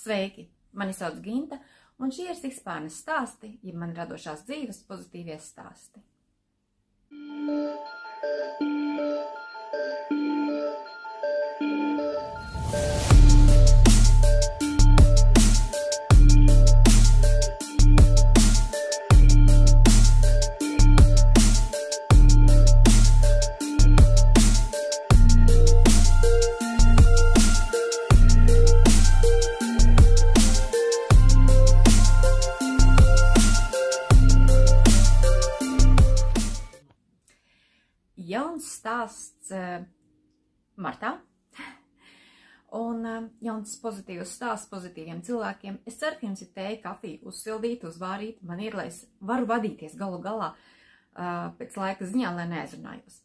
Sveiki! Mani sauc Ginta, un šie ir Sikspārnes stāsti, jeb man radošās dzīves pozitīvie stāsti. Jauns stāsts martā, un jauns pozitīvs stāsts pozitīviem cilvēkiem. Es ceru, ka jums ir tēja, kafija uzsildīta, uzvārīta. Man ir, lai es varu vadīties galu galā pēc laika ziņā, lai neaizrunājos.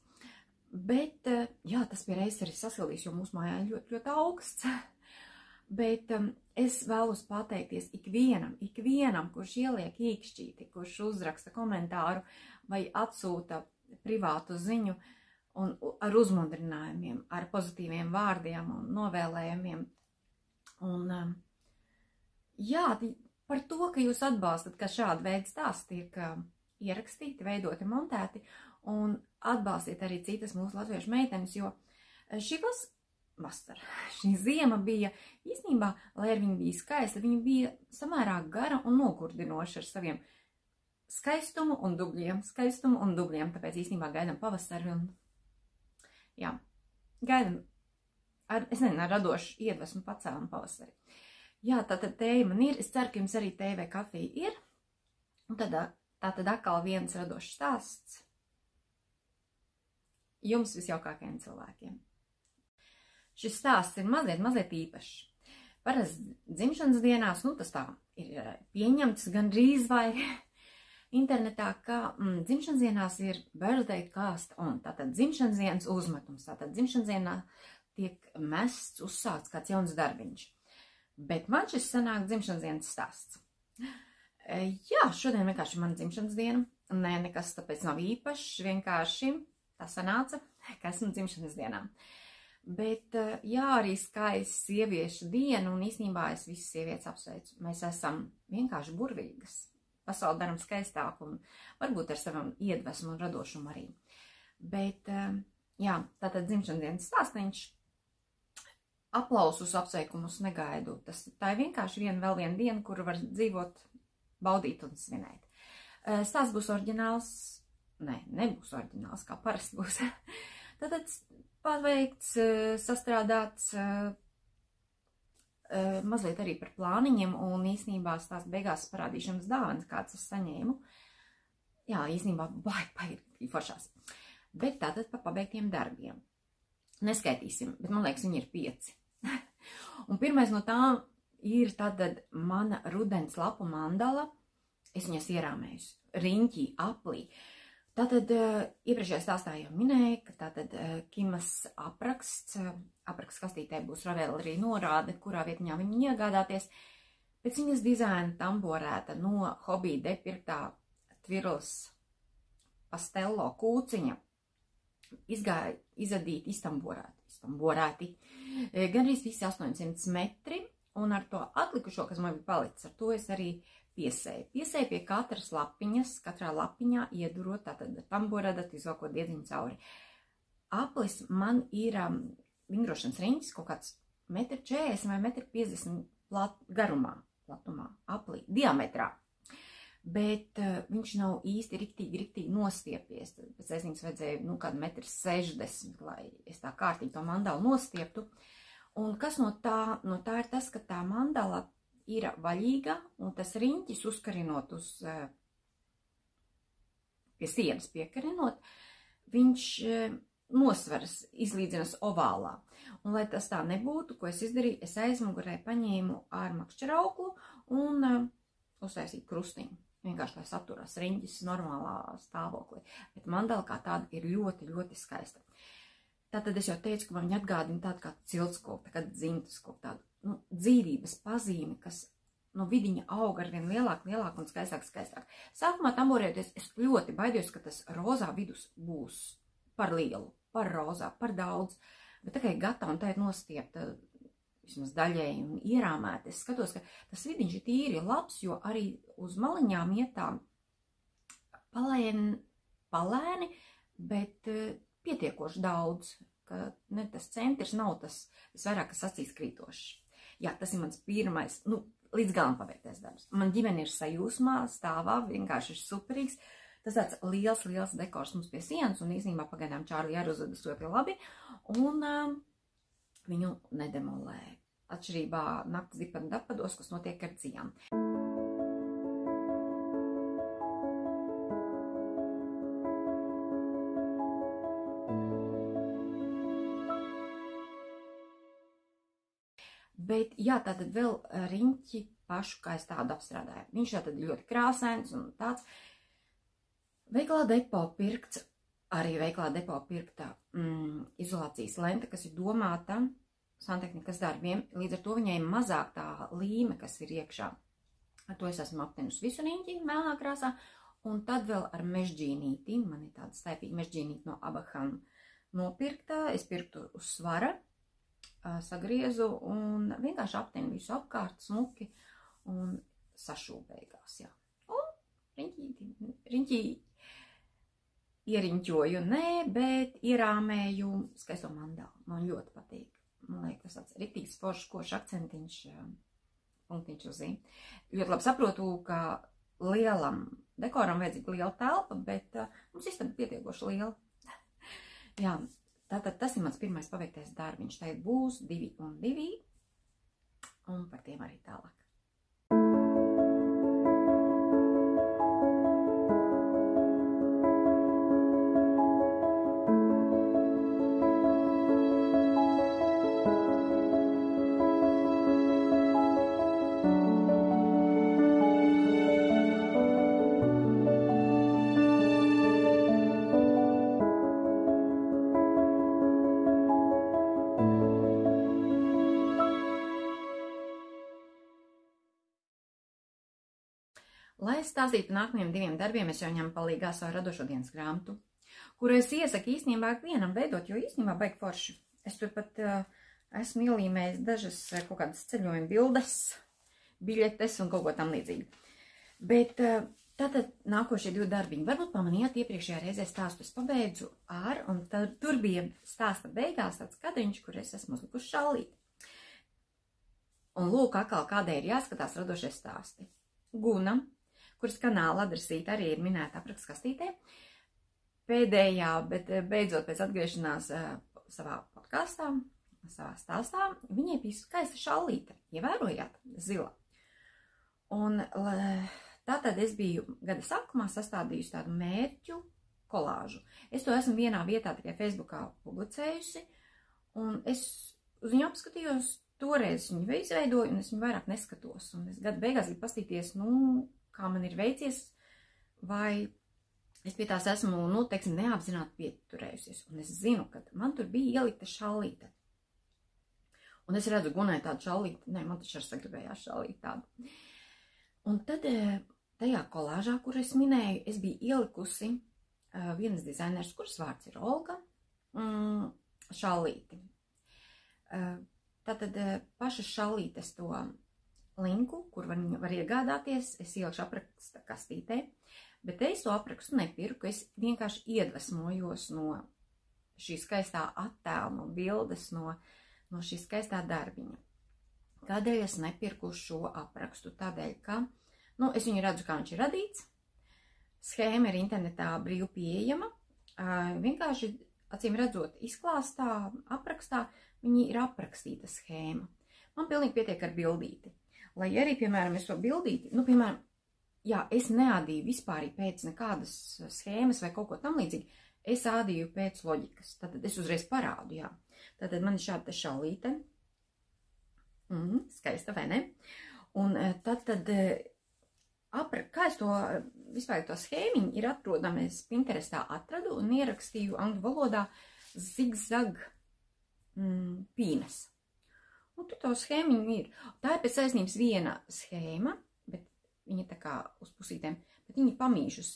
Bet, jā, tas pie reizes arī sasildīs, jo mūsu mājā ir ļoti, ļoti augsts. Bet es vēlos pateikties ikvienam, kurš ieliek īkšķīti, kurš uzraksta komentāru vai atsūta privātu ziņu un ar uzmundrinājumiem, ar pozitīviem vārdiem un novēlējumiem. Un jā, par to, ka jūs atbalstat, ka šāda veida stāsti tiek ierakstīti, veidoti, montēti, un atbalstiet arī citas mūsu latviešu meitenes, jo šī vasara, šī ziema bija īstenībā, lai ar viņu bija skaista, viņa bija samērā gara un nogurdinoša ar saviem skaistumu un dubļiem, tāpēc īstenībā gaidām pavasari un, jā, gaidām, es nezinu, ar radošu iedvesmu pacēlam pavasari. Jā, tātad tēja man ir, es ceru, ka jums arī tēja vai kafija ir, un tātad atkal viens radošs stāsts jums visjaukākajiem cilvēkiem. Šis stāsts ir mazliet īpašs. Parasti dzimšanas dienās, nu tas tā ir pieņemts gandrīz vai internetā, ka dzimšanas dienās ir birthday cast on, tātad dzimšanas dienas uzmetums, tātad dzimšanas dienā tiek mests, uzsākts kāds jauns darbiņš. Bet man šis sanāk dzimšanas dienas stāsts. Jā, šodien vienkārši man dzimšanas diena, nē, nekas tāpēc nav īpašs, vienkārši tā sanāca, ka esmu dzimšanas dienā. Bet jā, arī skaists sieviešu diena, un īstenībā es visas sievietes apsveicu. Mēs esam vienkārši burvīgas. Pasauli daram skaistāku un varbūt ar savam iedvesmu un radošumu arī. Bet, jā, tātad dzimšanas dienas stāstiņš, aplausus, apsveikumus negaidu. Tā ir vienkārši vēl viena diena, kuru var dzīvot, baudīt un svinēt. Stāsts būs oriģināls, nebūs oriģināls, kā parasti būs. Tātad paveikts, sastrādāts, mazliet arī par plāniņiem, un īstenībā stāsta beigās parādīšanas dāvanas, kāds es saņēmu. Jā, īstenībā baigi foršās. Bet tātad par pabeigtiem darbiem. Neskaitīsim, bet man liekas, viņi ir 5. Un pirmais no tām ir tātad mana rudens lapu mandala. Es viņas ierāmējusi riņķī, aplī. Tātad iepriekšējā stāstā jau minēja, ka tātad Kimas apraksts kastītē būs vēl arī norāde, kurā vietņā viņu iegādāties. Pēc viņas dizaina tamborēta no Hobby pirktā Twirls Pastello kūciņa izgāja izadīt iztamborēti. Gandrīz visi 800 metri, un ar to atlikušo, kas man bija palicis, ar to es arī piesēju. Piesēju pie katras lapiņas, katrā lapiņā iedurot, tātad tamborēdat, izvalkot diedziņu cauri. Aplis man ir vingrošanas riņķis kaut kāds 1,40 m vai 1,50 m garumā, platumā, aplī, diametrā. Bet viņš nav īsti riktīgi nostiepies. Pēc aizņems vajadzēja kādu 1,60 m, lai es tā kārtīgi to mandalu nostieptu. Un kas no tā ir tas, ka tā mandala ir vaļīga, un tas riņķis uzkarinot pie sienas piekarinot, viņš nosveras, izlīdzinas ovālā. Un, lai tas tā nebūtu, ko es izdarīju, es aizmugurē paņēmu ar makšķerauklu un uztaisīju krustiņu. Vienkārši tā saturās riņķis normālā stāvoklī. Bet mandala kā tāda ir ļoti, ļoti skaista. Tātad es jau teicu, ka man viņa atgādina tādu kā ciltskoku, tā kā dzimtaskoku, tādu dzīvības pazīmi, kas no vidiņa auga arvien lielāk un skaistāk. Sākumā tamborēties es ļoti baidījos, ka tas rozā vidus būs par lielu, par rozā, par daudz. Bet tā kā ir gatava un tā ir nostiepta vismaz daļēji un ierāmēti. Es skatos, ka tas vidiņš ir tīri labs, jo arī uz maliņām ietā palēni, bet pietiekoši daudz, ka ne, tas centrs nav tas visvairāk, kas acīs krītošs. Jā, tas ir mans pirmais, līdz galam paveiktais darbs. Man ģimene ir sajūsmā, stāvā, vienkārši ir superīgs. Tas tāds liels dekors mums pie sienas, un īstenībā pagaidām Čārlija arī uzvedas ļoti labi, un viņu nedemolē. Atšķirībā naktas dipados, kas notiek ar dzijām. Bet, jā, tātad vēl riņķi pašu, kā es tādu apstrādāju. Viņš tātad ļoti krāsains un tāds. Veiklā depo pirkts, arī veiklā depo pirkta izolācijas lente, kas ir domāta santehnikas darbiem. Līdz ar to viņai mazāk tā līme, kas ir iekšā. Ar to es esmu aptenusi visu riņķi melnā krāsā. Un tad vēl ar mežģīnīti, man ir tāda staipīga mežģīnīti no Abaham nopirktā. Es pirktu uz svara, sagriezu un vienkārši aptenu visu apkārt, smuki un sašūbeigās, jā. Un riņķī ieriņķoju, bet ierāmēju skaisto mandālu. Man ļoti patīk. Man liekas, tāds riktīgs foršs, košs akcentiņš, punktiņš uz zīm. Ļoti labi saprotu, ka lielam dekoram vajadzīga liela telpa, bet mums istaba pietiekoši liela. Jā, tātad tas ir mans pirmais paveiktais darbiņš. Tagad būs 2 un 2, un par tiem arī tālāk. Lai es stāstītu nākamajiem 2 darbiem, es jau ņemu palīgā savu radošo dienas grāmatu, kuru es iesaku īstenībā vienam veidot, jo īstenībā baigi forši. Es turpat esmu ielīmējis dažas kaut kādas ceļojuma bildes, biļetes un kaut ko tam līdzīgi. Bet tātad nākošie 2 darbiņi. Varbūt pamanījāt iepriekšējā reizē stāstu es pabeidzu ar, un tur bija stāsta beigās tāds kadriņš, kur es esmu uzlikuši šallīti. Un lūk, atkal kādai ir jāskatās radošie stāsti. Guna, kuras kanāla adresīte arī ir minēta aprakskastītē. Pēdējā, bet beidzot pēc atgriešanās savā podkāstā, savā stāstā, viņai bija skaista šallīte. Ievērojāt? Zila. Un tātad es biju gada sākumā sastādījusi tādu mērķu kolāžu. Es to esmu vienā vietā tikai Facebookā publicējusi, un es uz viņu apskatījos, toreiz viņu izveidoju, un es viņu vairāk neskatos. Un es gada beigās gribu pastīties, kā man ir veicies, vai es pie tās esmu, teiksim, neapzināti pieturējusies. Un es zinu, ka man tur bija ielikta šallīte. Un es redzu Gunai tādu šallīti, man taču ar sagribējās šallīti tādu. Un tad tajā kolāžā, kur es minēju, es biju ielikusi vienas dizaineres, kuras vārds ir Olga, šallīti. Tātad pašas šallītes to linku, kur var iegādāties, es ielikšu apraksta kastītē, bet es to aprakstu nepirku, es vienkārši iedvesmojos no šī skaistā attēla, no bildes, no šī skaistā darbiņa. Kādēļ es nepirku šo aprakstu? Tādēļ, ka, es viņu redzu, kā viņš ir radīts, schēma ir internetā brīvi pieejama, vienkārši, acīm redzot, izklāstā, aprakstā, viņi ir aprakstīta schēma. Man pilnīgi pietiek ar bildīti. Lai arī, piemēram, es to bildīti, piemēram, jā, es neādīju vispārī pēc nekādas schēmas vai kaut ko tam līdzīgi, es ādīju pēc loģikas. Tātad es uzreiz parādu, jā. Tātad man ir šāda šallīte. Skaista, vai ne? Un tātad, kā es to, vispār to schēmiņu ir atrodama, es Pinterestā atradu un ierakstīju angļu valodā zigzag pīnes. Un tur to schēmiņu ir. Tā ir pēc saistības viena schēma, bet viņa tā kā uz pusītēm, bet viņa pamīšus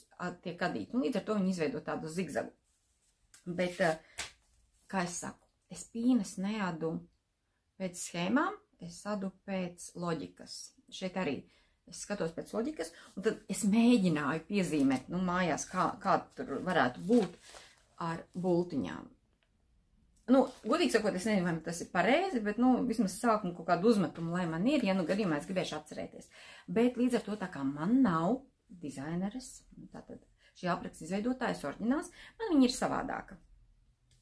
tiek adīti. Un līdz ar to viņa izveido tādu zigzagu. Bet, kā es saku, es pīnes neadu pēc schēmām, es adu pēc loģikas. Šeit arī es skatos pēc loģikas, un tad es mēģināju piezīmēt, nu, mājās, kā tur varētu būt ar bultiņām. Nu, godīgi sakot, es nezinu, vai tas ir pareizi, bet, nu, vismaz sākumu kaut kādu uzmetumu, lai man ir, ja nu gadījumā es gribēšu atcerēties. Bet līdz ar to, tā kā man nav dizaineres, tātad šī apraksta izveidotājas oriģināls, man viņa ir savādāka.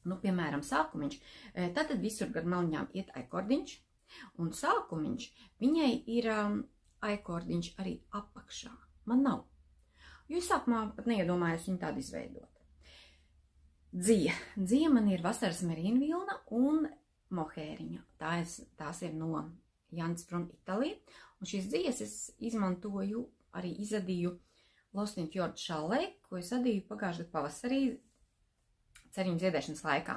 Nu, piemēram, sākumiņš, tātad visur gar maliņām iet aikordiņš, un sākumiņš, viņai ir aikordiņš arī apakšā. Man nav. Jo es sākumā pat neiedomājos viņu tādu izveidot. Dzija. Dzija man ir vasaras merīna vilna un mohēriņa. Tās ir no Jans from Itālija. Un šīs dzijas es izmantoju, arī izadīju Lost in Fjord šalē, ko es adīju pagājušajā pavasarī ceriņu ziedēšanas laikā.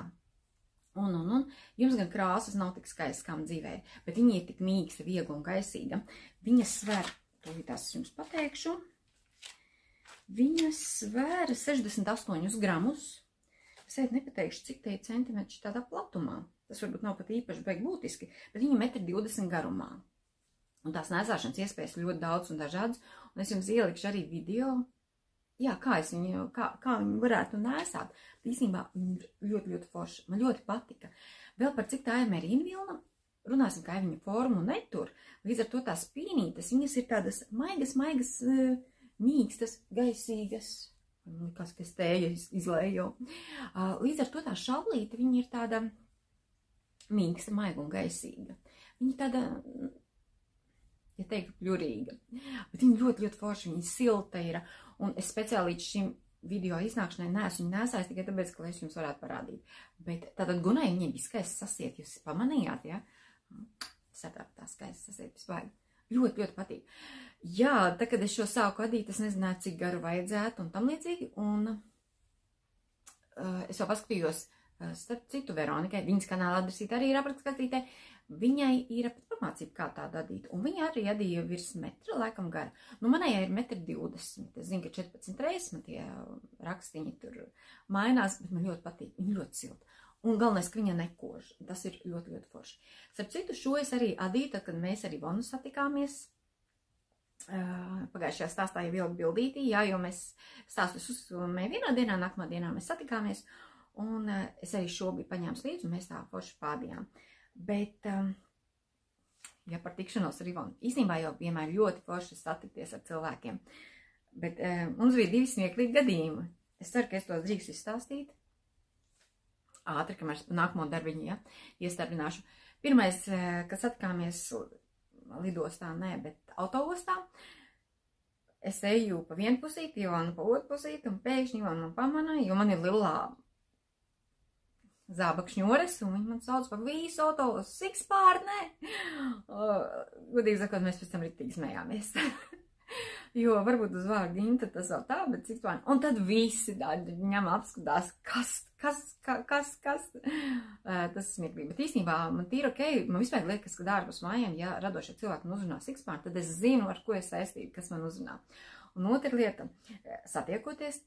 Un jums gan krāsas nav tik skaistas kā dzīvē, bet viņa ir tik mīksta, viegla un gaisīga. Viņa sver, tūlītās es jums pateikšu, viņa sver 68 gramus. Es nepateikšu, cik te ir centimetri tādā platumā. Tas varbūt nav pat īpaši baigi būtiski, bet viņa 1,20 m garumā. Un tās nēsāšanas iespējas ļoti daudz un dažādas. Un es jums ielikšu arī video, jā, kā viņu varētu nēsāt. Īstenībā ļoti, ļoti forši. Man ļoti patika. Vēl par cik tā ir merīna vilna, runāsim, kā viņa formu netur. Līdz ar to tās pīnītes, viņas ir tādas maigas, mīkstas, gaisīgas. Likās, ka es tēju izlēju. Līdz ar to tā šallīte, viņa ir tāda mīksta, maiga un gaisīga. Viņa tāda, ja teiktu, pļurīga. Bet viņa ļoti, ļoti forša, viņa silta ir. Un es speciāli līdz šim video iznākšanai neesmu viņu nēsājis tikai tāpēc, ka es jums varētu parādīt. Bet tātad Gunai viņai bija skaists sasiet, jūs pamanījāt, ja? Satāk tā skaists sasiet, vispār. Ļoti, ļoti patīk. Jā, tā, kad es šo sāku adīt, es nezināju, cik garu vajadzētu un tam līdzīgi. Un es jau paskatījos, starp citu, Veronikai, viņas kanāla adresīte arī ir aprakskatītē. Viņai ir apmācība, kā tādu adīt. Un viņa arī adīja virs metra, laikam gara. Nu, manējā ir 1,20 m. Es zinu, ka 14 reizes man tie rakstiņi tur mainās, bet man ļoti patīk. Viņa ļoti silta. Un galvenais, ka viņa nekož. Tas ir ļoti, ļoti forši. Starp citu, šo es arī adīju, tad, kad mēs ar Ivonu satikāmies. Pagājušajā stāstā jau ieliku bildītī, jā, jo mēs stāstus uzfilmēju vienā dienā, nākamā dienā mēs satikāmies. Un es arī šo biju paņēmis līdzi, un mēs tā forši pādījām. Bet, ja par tikšanos ar Ivonu, īstenībā jau vienmēr ļoti forši satikties ar cilvēkiem. Bet mums bija 2 smieklīgi gadījumi. Es ceru, ka es tos drīkstu izstāstīt. Ātri, kamēr nākamo darbiņu, ja, iestarbināšu. Pirmais, kad satikāmies lidostā, bet autoostā, es eju pa vienu pusīti, Ivona pa otru pusīti, un pēkšņi Ivona man pamanīja, jo man ir lielā zābakšņores, un viņi man sauc pa visu auto sikspārnē. Godīgi sakot, mēs pēc tam riktīgi smējāmies. Jo varbūt uz vārdu Ginta tas vēl tā, bet cik tvāni. Un tad visi viņam apskatās, kas. Tas ir smieklīgi. Bet īstenībā man tīri ok, man vispār liekas, ka ārpus mājām, ja radošie cilvēki man uzrunā sikspārni, tad es zinu, ar ko es saistīju, kas man uzrunā. Un otra lieta, satiekoties,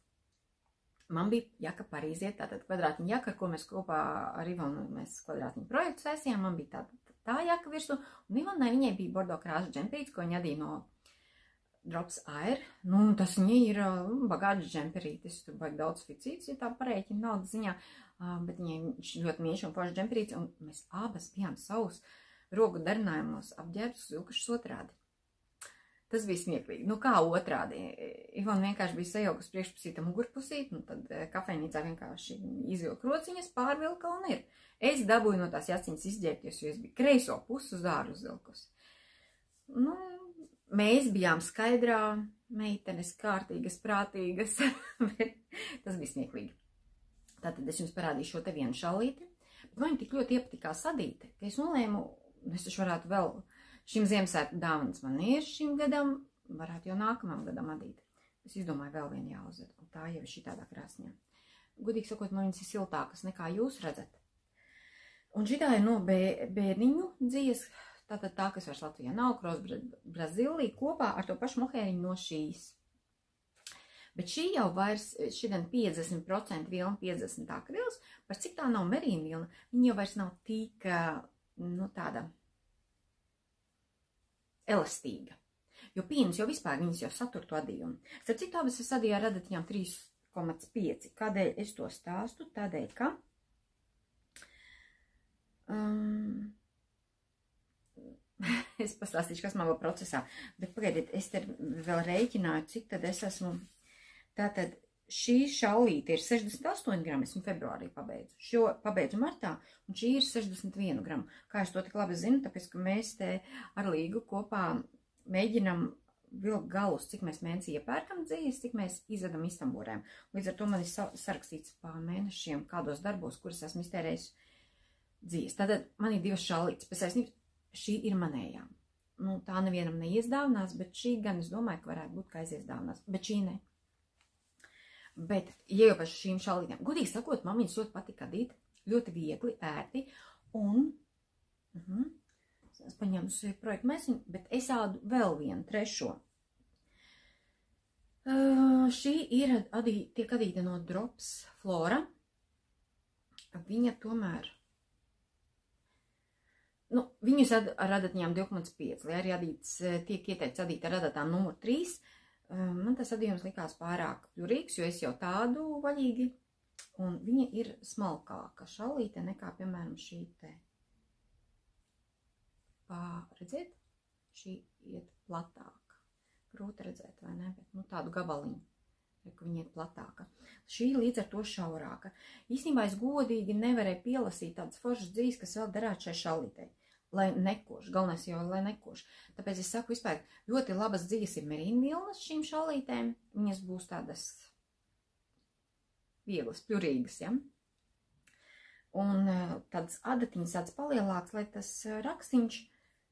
man bija jaka Parīziet, tātad kvadrātiņa jaka, ar ko mēs kopā ar Ivonu mēs kvadrātiņu projektu saistījām, man bija tā jaka virsū, un Ivonai viņai bija bordo krāsa džemperīts, ko viņa adīja no Drops Air. Nu, tas viņa ir bagāts džemperītis, tur vajag daudz ficīts, ja tā pareiķina naudas ziņā, bet viņai ļoti mieši un forši džemperīts, un mēs abas bijām savus rogu darinājumos apģērbus vilkušas otrādi. Tas bija smieklīgi. Nu, kā otrādi? Ivona vienkārši bija sajaukus priekšpusīt un mugurpusīt, un tad kafejnīcā vienkārši izvilka rociņas, pārvilka un ir. Es dabūju no tās jaciņas izģērbties, jo es biju kreiso pusi uz āru uzvilkus. Nu, mēs bijām skaidrā, meitenes, kārtīgas, prātīgas, bet tas bija smieklīgi. Tātad es jums parādīju šo te vienu šallīti, bet man tik ļoti iepatikās adīte, ka es nolēmu, es taču varētu vēl šim Ziemassvētku dāvanas man ir šim gadam, varētu jau nākamam gadam adīt. Es izdomāju vēl vienu jāuzved, un tā jau ir šitādā krāsņā. Godīgi sakot, man viņas ir siltākas nekā jūs redzat. Un šitā ir no bērniņu dzijas, tātad tā, kas vairs Latvijā nav, Cross Brazilija, kopā ar to pašu mohēriņu no šīs. Bet šī jau vairs, šodien 50% vilna, 50% akrils, par cik tā nav merīna vilna, viņa jau vairs nav tik, nu, tāda elastīga. Jo pīnas jau vispār viņas jau satur to adījumu. Starp citu, abas es adīju ar adatiņām 3,5. Kādēļ es to stāstu? Tādēļ, ka es pastāstīšu, kas man vēl procesā. Bet pagaidiet, es te vēl rēķināju, cik tad es esmu. Tātad šī šallīte ir 68 grami, esmu februārī pabeidzu. Šo pabeidzu martā, un šī ir 61 gramu. Kā es to tik labi zinu, tāpēc, ka mēs te ar Līgu kopā mēģinam vilkt galus, cik mēs mēnesī iepērkam dzīves, cik mēs izvedam iztamborēm. Līdz ar to man ir sarakstīts pār mēnešiem kādos darbos, kuras esmu iztērējis dzīves. Tātad man ir 2 šallītes, pēc aizsnības šī ir manējā. Nu, tā nevienam neiesdāvinās, bet šī gan es domāju, ka varētu būt, ka aiziesdāvinās, bet šī ne. Bet, ja jau par šīm šallītēm, godīgi sakot, man viņas ļoti patika adīt, ļoti viegli, ērti, un es paņēmu uz projektu mēsiņu, bet es ādu vēl vienu, 3. Šī ir tiek adīta no Drops Flora. Viņa tomēr, viņus ar adatiņām 2,5, lai arī tiek ieteikts adīt ar adatām numur 3. Man tas adījums likās pārāk pļurīgs, jo es jau tādu vaļīgi, un viņa ir smalkāka šallīte nekā, piemēram, šī te. Redziet? Šī iet platāk. Grūti redzēt, vai ne? Bet, tādu gabaliņu, ka viņa iet platāka. Šī līdz ar to šaurāka. Īstenībā es godīgi nevarēju pielasīt tādas foršas dzīves, kas vēl derētu šai šallītei. Lai nekoš, galvenais jau, lai nekoš. Tāpēc es saku vispār, ļoti labas dzīves ir merīnvilnas šīm šallītēm. Viņas būs tādas vieglas, pļurīgas, ja? Un tādas adatiņas tāds palielāks, lai tas rakstiņš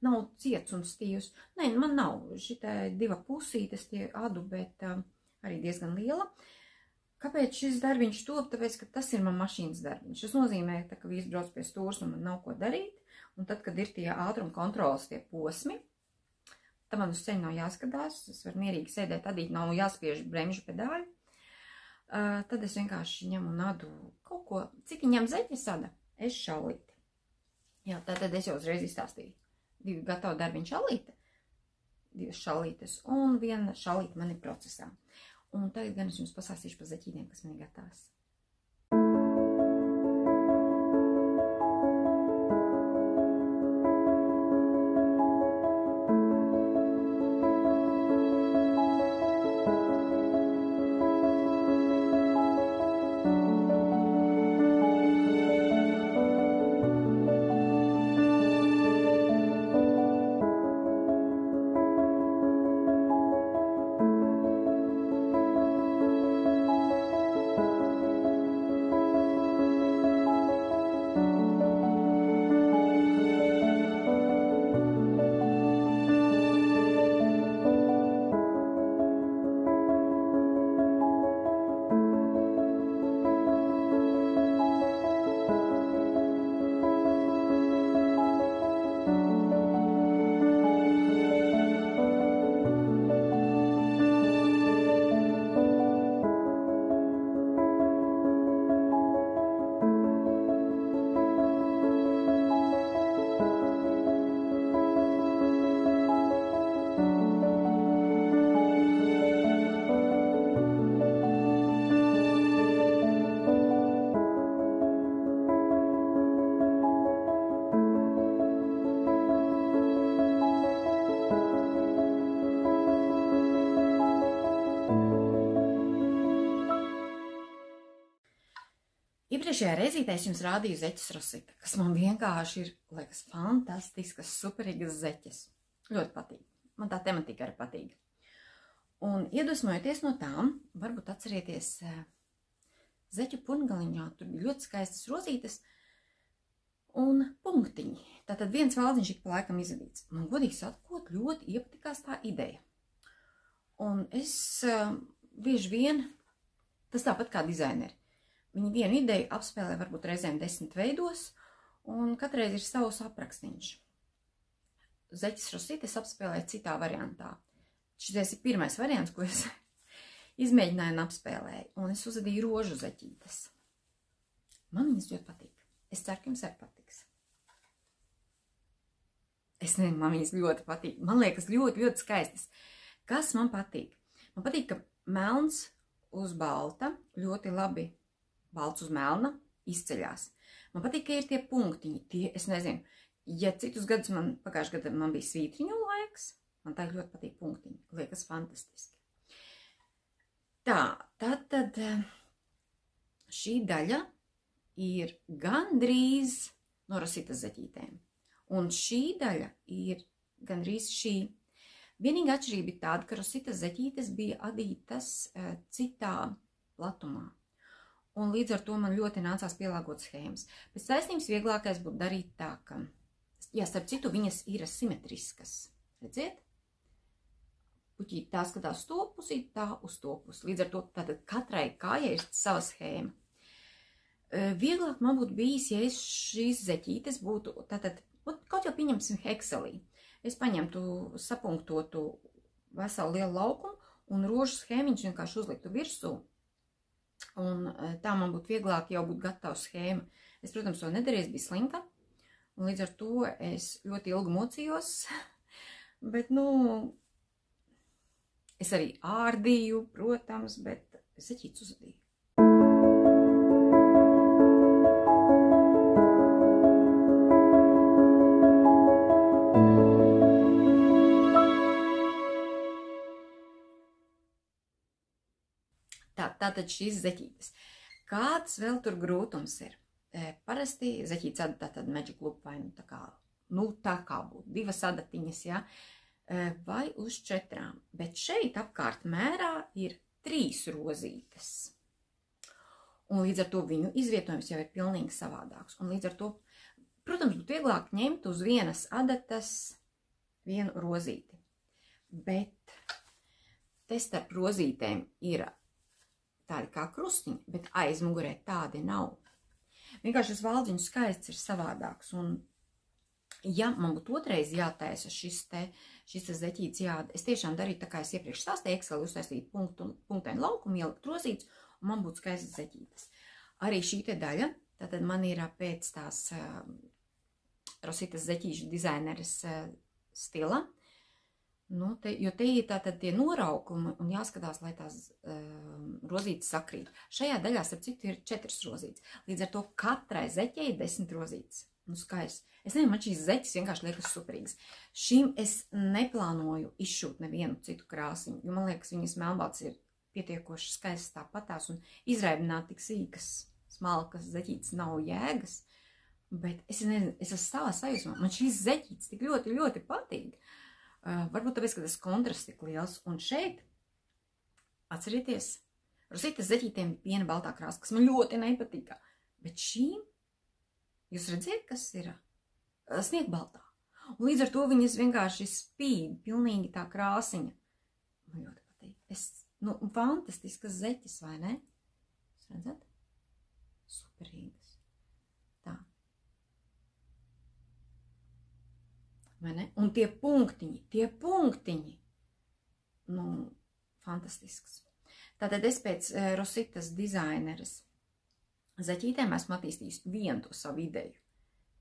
nav ciets un stīvs. Nē, man nav šitai 2 pusītes tie adu, bet arī diezgan liela. Kāpēc šis darbiņš top? Tāpēc, ka tas ir man mašīnas darbiņš. Tas nozīmē, ka visi brauc pie stūras un man nav ko darīt. Un tad, kad ir tie ātruma kontrolas, tie posmi, tad man uz ceļu nav jāskatās, es varu mierīgi sēdēt, adīt, nav jāspiež bremžu pedāļu. Tad es vienkārši ņemu un adu kaut ko, cik viņam zeķes ada, es šallīti. Jā, tātad es jau uzreiz izstāstīju 2 gatavu darbiņu šallīte, 2 šallītes un 1 šallīte man ir procesā. Un tagad gan es jums pasāstīšu par zeķīdiem, kas man ir gatavs. Iepriekšējā reizītē es jums rādīju zeķes Rosita, kas man vienkārši ir, liekas, fantastiskas, superīgas zeķes. Ļoti patīk. Man tā tematika arī patīk. Un iedvesmojoties no tām, varbūt atcerieties zeķu pungaliņā, tur bija ļoti skaistas rozītes un punktiņi. Tātad viens valdziņš ik pa laikam izvadīts. Man godīgi sakot, ļoti iepatikās tā ideja. Un es bieži vien, tas tāpat kā dizaineri, viņi vienu ideju apspēlē varbūt reizēm 10 veidos, un katreiz ir savs aprakstīņš. Zeķes Rosītes apspēlēja citā variantā. Šis ir pirmais variants, ko es izmēģināju un apspēlēju, un es uzadīju rožu zeķītes. Man viņas ļoti patīk. Es ceru, ka jums arī patiks. Es nezinu, man viņas ļoti patīk. Man liekas ļoti, ļoti skaistas. Kas man patīk? Man patīk, ka melns uz balta, ļoti labi balts uz melna izceļās. Man patīk, ka ir tie punktiņi, tie, es nezinu, ja citus gadus pagājušajā gadā man bija svītriņu laiks, man tā ļoti patīk punktiņi, liekas fantastiski. Tā, tad šī daļa ir gandrīz no Rositas zeķītēm. Un šī daļa ir gandrīz šī. Vienīgā atšķirība ir tāda, ka Rositas zeķītes bija adītas citā platumā. Un līdz ar to man ļoti nācās pielāgot schēmas. Pēc taisnības vieglākais būtu darīt tā, ka, jā, starp citu, viņas ir simetriskas. Redziet? Puķīt tā skatās to pusi, tā uz to pusi. Līdz ar to tātad katrai kājai ir sava schēma. Vieglāk man būtu bijis, ja es šīs zeķītes būtu, tātad, kaut jau pieņemsim hekselī. Es paņemtu sapunktotu veselu lielu laukumu un rožu schēmiņš vienkārši uzliktu virsū. Un tā man būtu vieglāk jau būt gatava schēma. Es, protams, to nedarīju, es biju slinka. Un līdz ar to es ļoti ilgi mocījos. Bet, es arī ārdīju, protams, bet zeķītes uzadīju. Tātad šīs zeķītes. Kāds vēl tur grūtums ir? Parasti zeķītes ada tātad Magic Loop vai tā kā būtu 2 adatiņas, ja? Vai uz 4. Bet šeit apkārt mērā ir 3 rozītes. Un līdz ar to viņu izvietojums jau ir pilnīgi savādāks. Un līdz ar to, protams, būtu vieglāk ņemt uz vienas adatas vienu rozīti. Bet te starp rozītēm ir tādi kā krustiņi, bet aizmugurē tādi nav. Vienkārši šis valdziņu skaists ir savādāks. Un, ja man būtu otrais jātaisa šis zeķītes jāda, es tiešām darītu tā kā es iepriekš stāstīju, Excel uztaisītu punktainu laukumu, ielikt rozītes, un man būtu skaistas zeķītes. Arī šī te daļa, tātad man ir pēc tās Rositas zeķīšu dizaineres stila, jo te ir tātad tie noraukumi un jāskatās, lai tās rozītes sakrīt. Šajā daļā, starp citu, ir 4 rozītes. Līdz ar to katrai zeķei ir 10 rozītes. Skaisti. Es nezinu, man šīs zeķes vienkārši liekas superīgas. Šim es neplānoju izšūt nevienu citu krāsiņu, jo man liekas, viņas melnbalts ir pietiekoši skaistas tāpatās un izraibināt tik sīkas, smalkas zeķītes nav jēgas. Bet es nezinu, es esmu savā sajūsmā. Man šīs zeķītes tik ļoti, ļoti patīk. Varbūt tāpēc, ka tas kontrasts tik liels. Un šeit, atcerieties, Rositas zeķītēm piena baltā krāsa, kas man ļoti nepatika. Bet šīm, jūs redziet, kas ir sniegbaltā. Un līdz ar to viņas vienkārši spīd, pilnīgi tā krāsiņa. Man ļoti patīk. Fantastiskas zeķes, vai ne? Jūs redzat? Superīgas. Tā. Vai ne? Un tie punktiņi, fantastisks. Tātad es pēc Rositas dizaineres zeķītēm esmu attīstījis vienu to savu ideju.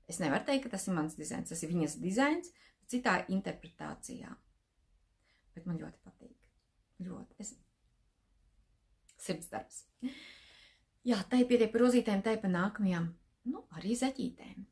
Es nevaru teikt, ka tas ir mans dizains, tas ir viņas dizains, citā interpretācijā. Bet man ļoti patīk. Ļoti. Sirds darbs. Jā, tai pietiek par rozītēm, tai par nākamajām, arī zeķītēm.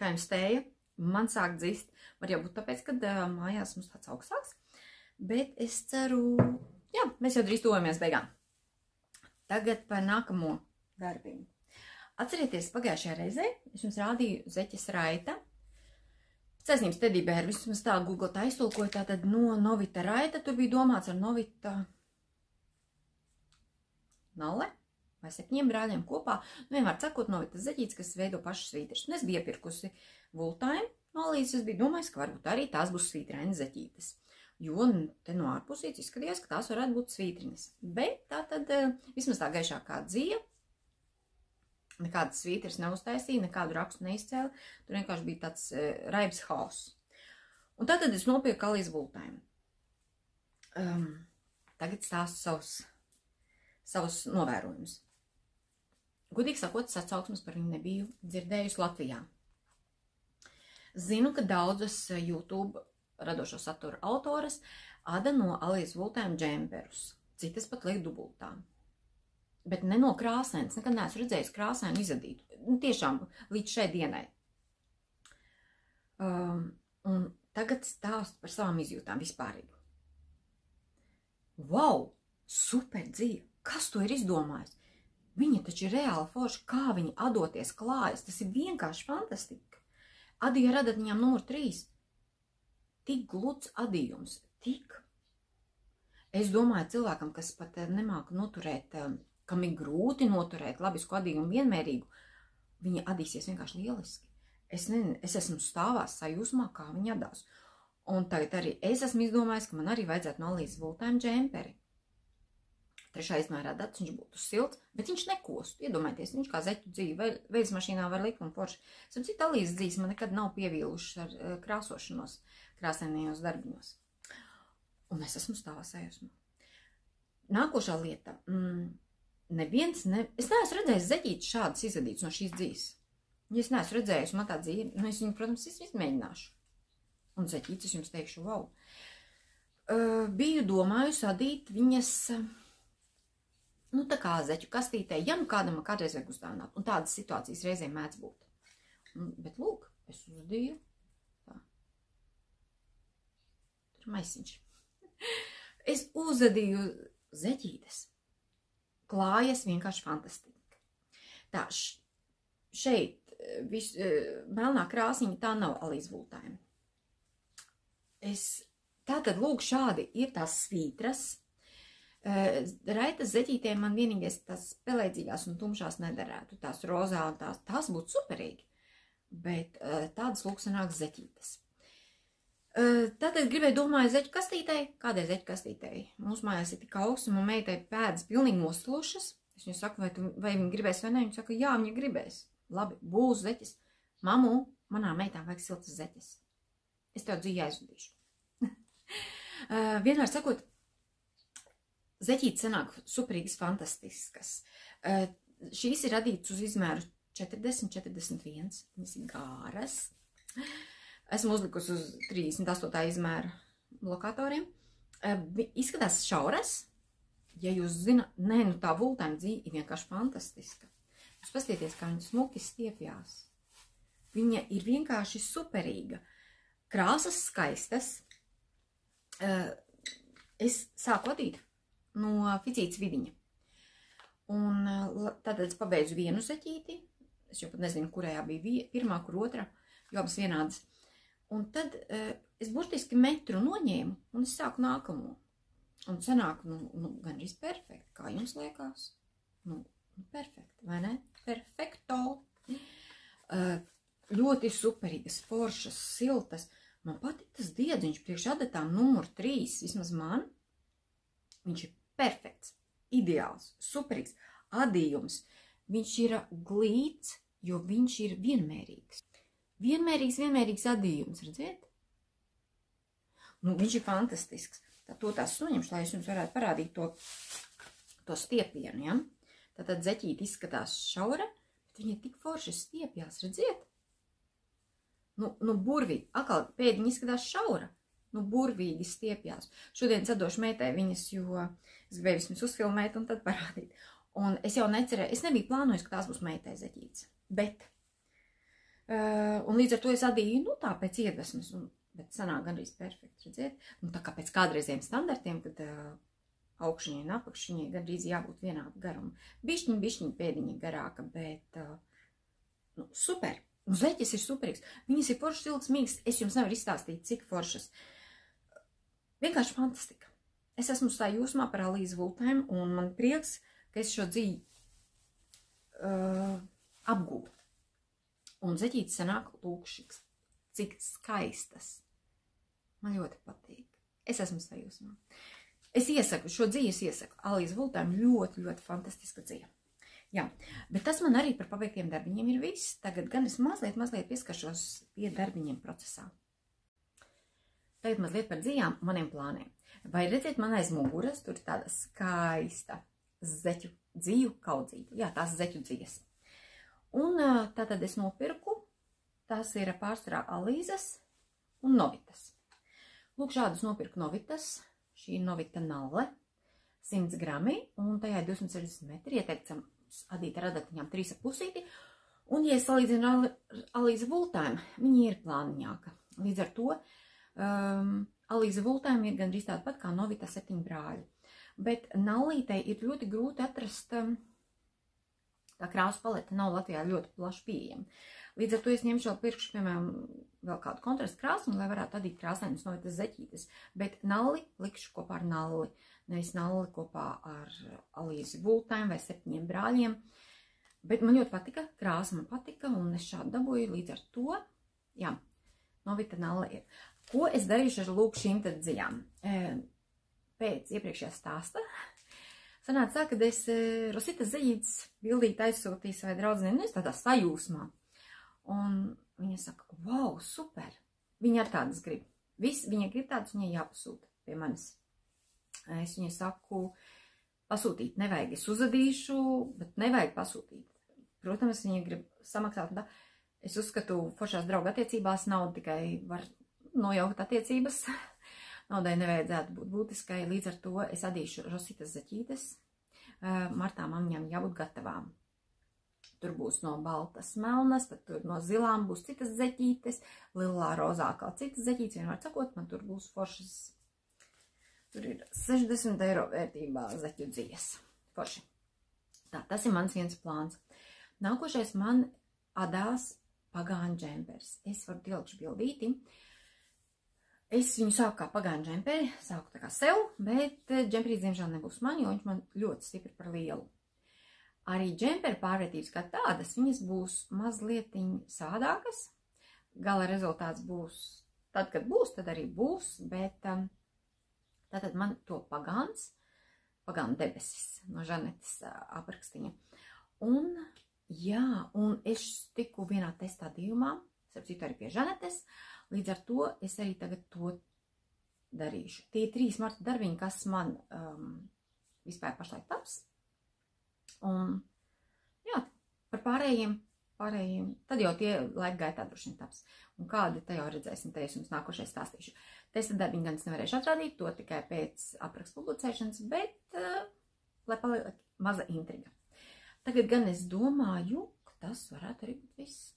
Kā jums tēja, man sāk dzist, var jau būt tāpēc, kad mājās mums tāds augstāks, bet es ceru, jā, mēs jau drīz tuvojamies beigām. Tagad par nākamo darbiņu. Atcerieties, pagājušajā reizē es jums rādīju zeķes raita. Cēsnības tedibēru, vismaz tā Google tā iztulkoja, tātad no Novita raita, tur bija domāts ar Novita nale, vai 7 brāļiem kopā. Nu, vienmēr sakot, noved tas zeķītes, kas veido pašas svītras. Un es biju iepirkusi vultājumu no Alīzes, es biju domājis, ka varbūt arī tās būs svītrainas zeķītes. Jo te no ārpusītes izskatījās, ka tās varētu būt svītriņas. Bet tā tad vismaz tā gaišākā dzīve, nekādas svītras neuztaisīja, nekādu rakstu neizcēla, tur vienkārši bija tāds raibs hauss. Un tātad es nopirku Alīzes vultājumu. Tagad stāstu savus novērojumus. Gudīgi sakot, sacauksmes par viņu nebiju dzirdējusi Latvijā. Zinu, ka daudzas YouTube radošo satura autoras ada no Alīzes vultājuma džemperus. Citas pat liek dubultā. Bet ne no krāsainas. Nekad neesmu redzējis krāsainu izadītu. Nu, tiešām līdz šai dienai. Un tagad stāstu par savām izjūtām vispārīgi. Wow! Super dzīve! Kas to ir izdomājis? Viņa taču ir reāli forši, kā viņa adoties klājas. Tas ir vienkārši fantastika. Adīja radatņām numur 3. Tik gluds adījums, tik. Es domāju, cilvēkam, kas pat nemāka noturēt, kam ir grūti noturēt labisku adījumu vienmērīgu, viņa adīsies vienkārši lieliski. Es esmu stāvās sajūsmā, kā viņa adās. Un tagad arī es esmu izdomājis, ka man arī vajadzētu no Alīzes vultājuma džemperi. 3. izmērā dats, viņš būtu silts, bet viņš nekostu. Iedomājieties, viņš kā zeķu dzīve, veids mašīnā var likt un forši. Savu citu Alīzes dzīves man nekad nav pievīlušas ar krāsošanos, krāsainajos darbiņos. Un es esmu stāvā sajūsmā. Nākošā lieta. Es neesmu redzējis zeķītes šādas izadītas no šīs dzīves. Ja es neesmu redzējusi, man tā dzīve, es viņu, protams, izmēģināšu. Un zeķītes jums teikšu, wow. Biju domājusi adīt viņas, nu tā kā zeķu kastītē, ja nu kādam kādreiz vajag uzdāvināt. Un tādas situācijas reizēm mēdz būt. Bet lūk, es uzdīju. Tā. Tur maisiņš. Es uzadīju zeķītes. Klājas vienkārši fantastika. Tā, šeit melnā krāsiņa, tā nav Alīzes vultājuma. Tātad, lūk, šādi ir tās svītras. Raitas zeķītēm man vienīgais tās pelēdzīgās un tumšās nederētu. Tās rozā un tās būtu superīgi. Bet tādas lūk sanāk zeķītes. Tātad gribēju domāju zeķu kastītei. Kādai zeķu kastītei? Mūsu mājās ir tik augsts, un man meitai pēdas pilnīgi nostlušas. Es viņu saku, vai viņa gribēs vai ne? Viņa saka, jā, viņa gribēs. Labi, būs zeķes. Mamu, manām meitām vajag siltas zeķes. Es tev dzīvi aizvadīšu. Vienmēr sakot, zeķītes sanāk superīgas, fantastiskas. Šīs ir radītas uz izmēru 40, 41. Viņas ir gāras. Esmu uzlikusi uz 38. izmēra lokatoriem. Izskatās šauras. Ja jūs zināt, nē, nu tā vultājuma dzīve ir vienkārši fantastiska. Jūs paskatieties, kā viņa smuki stiepjās. Viņa ir vienkārši superīga. Krāsas skaistas. Es sāku adīt no ficītes vidiņa. Un tātad es pabeidzu vienu zeķīti. Es jau pat nezinu, kurējā bija pirmā, kur otrā, jo abas vienādas. Un tad es burtiski metru noņēmu un es sāku nākamo. Un sanāk, gandrīz perfekti, kā jums liekas? Perfekti, vai ne? Perfekto. Ļoti superīgas, foršas, siltas. Man patīk tas diedziņš priekš adatām numur 3, vismaz man. Viņš ir perfekts, ideāls, superīgs. Adījums. Viņš ir glīts, jo viņš ir vienmērīgs. Vienmērīgs adījums, redziet? Viņš ir fantastisks. To tās noņemšu, lai es jums varētu parādīt to stiepienu, ja? Tātad zeķīte izskatās šaura, bet viņa tik forši stiepjās, redziet? Burvīgi, atkal pēdiņa izskatās šaura, burvīgi stiepjās. Šodien sadošu meitai viņas, jo es gribēju vismaz uzfilmēt un tad parādīt. Un es jau necerēju, es nebiju plānojis, ka tās būs meitai zeķītes, bet, un līdz ar to es adīju, tā pēc iedvesmas, bet sanāk gandrīz perfekti, redziet? Tā kā pēc kādreiziem standartiem, kad augšņai un apakšņai gandrīz jābūt vienādu garumu. Bišķiņ pēdiņa garāka, bet super. Zeķes ir superīgs. Viņas ir foršas, siltas, mīkstas. Es jums nevaru izstāstīt, cik foršas. Vienkārši fantastika. Es esmu sajūsmā par Alīzes vultājiem, un man prieks, ka es šo dzīvi apgūt. Un zeķītes sanāk lūkšiks, cik skaistas. Man ļoti patīk. Es esmu sajūsmā. Es iesaku, šo dzīvi iesaku. Alīza Vultēm ļoti, ļoti fantastiska dzīve. Jā, bet tas man arī par pabeigtiem darbiņiem ir viss. Tagad gan es mazliet pieskaršos pie darbiņiem procesā. Tagad mazliet par dzīvām maniem plāniem. Vai redziet man aiz muguras, tur ir tāda skaista zeķu dzīvu kaudzība. Jā, tās zeķu dzīves. Un tātad es nopirku, tās ir pārsvarā Alīzas un Novitas. Lūk, šādus nopirku Novitas. Šī ir Novita nalle, 100 grami, un tajā ir 260 metri, ieteikts adīt ar adatiņām 3,5. Un, ja es salīdzinu ar Alīza Vultēm, viņa ir plāniņāka. Līdz ar to Alīza Vultēm ir gandrīz tāda pat kā Novita 7 brāļi. Bet nallītei ir ļoti grūti atrast, tā krāsu palete nav Latvijā ļoti plaši pieejama. Līdz ar to es ņemšu vēl pirkšu, piemēram, vēl kādu kontrastu krāsu, lai varētu adīt krāsainas Novitas zeķītes. Bet nalli likšu kopā ar nalli, nevis nalli kopā ar Alīzi Vultēm vai 7 brāļiem. Bet man ļoti patika, krāsa man patika, un es šādu dabūju. Līdz ar to, jā, Novita nalle ir. Ko es darīšu ar lūk šīm tad dziļām? Pēc iepriekšējā stāsta sanāca tā, kad es Rositas zeķītes bildīt aizsūtīju savai draudzenei, es tādā sajūsmā. Un viņa saka, wow, super. Viņa ar tādas grib. Viņa grib tādas, viņai jāpasūta pie manis. Es viņai saku, pasūtīt nevajag. Es uzadīšu, bet nevajag pasūtīt. Protams, viņa grib samaksāt. Es uzskatu, foršās drauga attiecībās nauda tikai var nojaukt attiecības. Naudai nevajadzētu būt būtiskai. Līdz ar to es adīšu Rositas zeķītes. Martā mamņām jābūt gatavām. Tur būs no baltas melnas, tad tur no zilām būs citas zeķītes, lilā rozā kā citas zeķītes, vienmēr sakot, man tur būs foršas, tur ir 60 eiro vērtībā zeķu dzīves. Forši. Tā, tas ir mans viens plāns. Nākošais man adās pagāņu džempers. Es varu tilkšu bildīti. Es viņu sāku kā pagāņu džemperi, sāku tā kā sev, bet džemperīs diemžēl nebūs man, jo viņš man ļoti stipri par lielu. Arī džemperu pārvērtības kā tādas, viņas būs mazlietiņ savādākas. Gala rezultāts būs, tad, kad būs, tad arī būs, bet tātad man to pagānu debesis no Žanetes aprakstiņa. Un, jā, un es tiku vienā testādījumā, starp citu arī pie Žanetes, līdz ar to es arī tagad to darīšu. Tie 3 marta darbiņi, kas man vispār pašlaik taps. Un, jā, par pārējiem, tad jau tie laika gaitā droši vien taps. Un kādi, te jau redzēsim, te es jums nākošais stāstīšu. Testa darbiņu gan es nevarēšu atrādīt, to tikai pēc aprakstu publicēšanas, bet, lai paliek maza intriga. Tagad gan es domāju, ka tas varētu arī būt viss.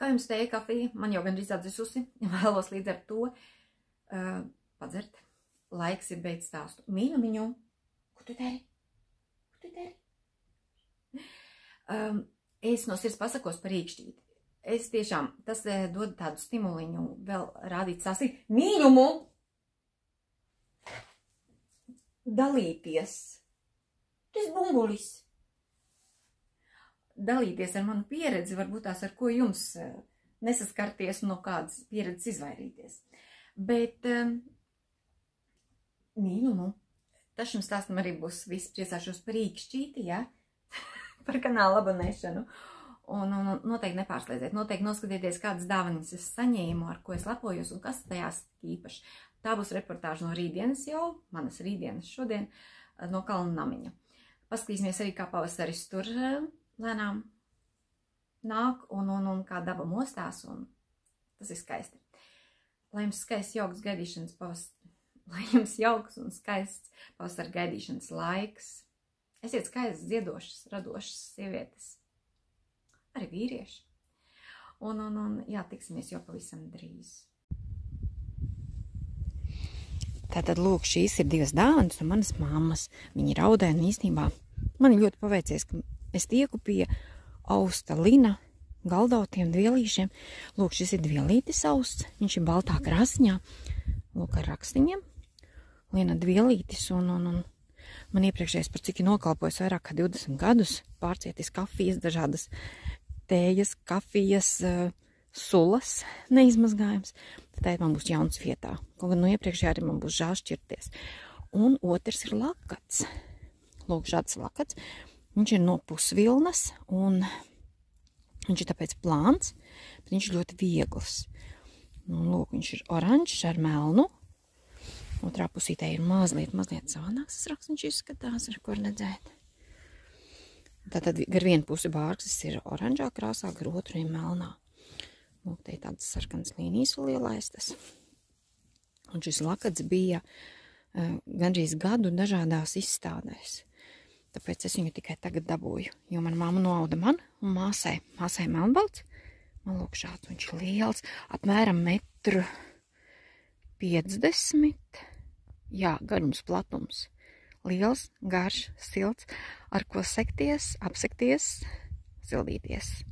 Kā jums tēja, kafija? Man jau gandrīz atdzisusi. Vēlos līdz ar to padzert. Laiks ir beidz stāstu. Mīļumiņu, ko tu dari? Ko tu dari? Es no sirds pasakos par rīkšķīti. Es tiešām, tas dod tādu stimuliņu vēl rādīt sāsīt. Mīļumu! Dalīties. Tas bumbulis. dalīties ar manu pieredzi, varbūt tās ar ko jums nesaskarties, no kādas pieredzes izvairīties. Bet, mīļumu, tas šim stāstam arī būs viss, priecāšos par īkšķīti, ja? Par kanālu abonēšanu. Un noteikti nepārslēdziet, noteikti noskatieties, kādas dāvanas es saņēmu, ar ko es lepojos un kas tajās īpaši. Tā būs reportāža no rītdienas jau, manas rītdienas šodien, no Kalnu namiņa. Paskatīsimies arī, kā pavasaris tur lēnām nāk un kā daba mostās, un tas ir skaisti. Lai jums skaists, jauks gaidīšanas lai jums jauks un skaists pavasara gaidīšanas laiks. Esiet skaistas, dziedošas, radošas sievietes. Arī vīrieši. Jā, tiksimies jau pavisam drīz. Tātad, lūk, šīs ir 2 dāvanas no manas mammas. Viņa raudē, un īstenībā man ļoti paveicies, ka es tieku pie austa lina galdotiem dvielīšiem. Lūk, šis ir dvielītis austs. Viņš ir baltā krasiņā. Lūk, ar rakstiņiem. Lina dvielītis un man iepriekšējais, par cik ir nokalpojis vairāk kā 20 gadus, pārcietis kafijas, dažādas tējas, kafijas, sulas neizmazgājums. Tad man būs jauns vietā. Kaut gan no iepriekšējā arī man būs žēl šķirties. Un otrs ir lakats. Lūk, šāds lakats. Viņš ir no pusvilnas un viņš ir tāpēc plāns, bet viņš ir ļoti viegls. Lūk, viņš ir oranžs ar melnu. Otrā pusītē ir mazliet savādāks tas rakstiņš izskatās, ar ko redzēt. Tātad gar vienu pusi bārksis ir oranžā krāsā, gar otru ir melnā. Lūk, te ir tādas sarkanas līnijas vēl ielaistas. Un šis lakats bija gandrīz gadu dažādās izstādēs. Tāpēc es viņu tikai tagad dabūju, jo mana mamma noauda man un māsai melnbalts. Man lūk šāds, viņš ir liels, apmēram 1,50 m. Jā, garums, platums. Liels, garš, silts, ar ko sekties, apsekties, sildīties.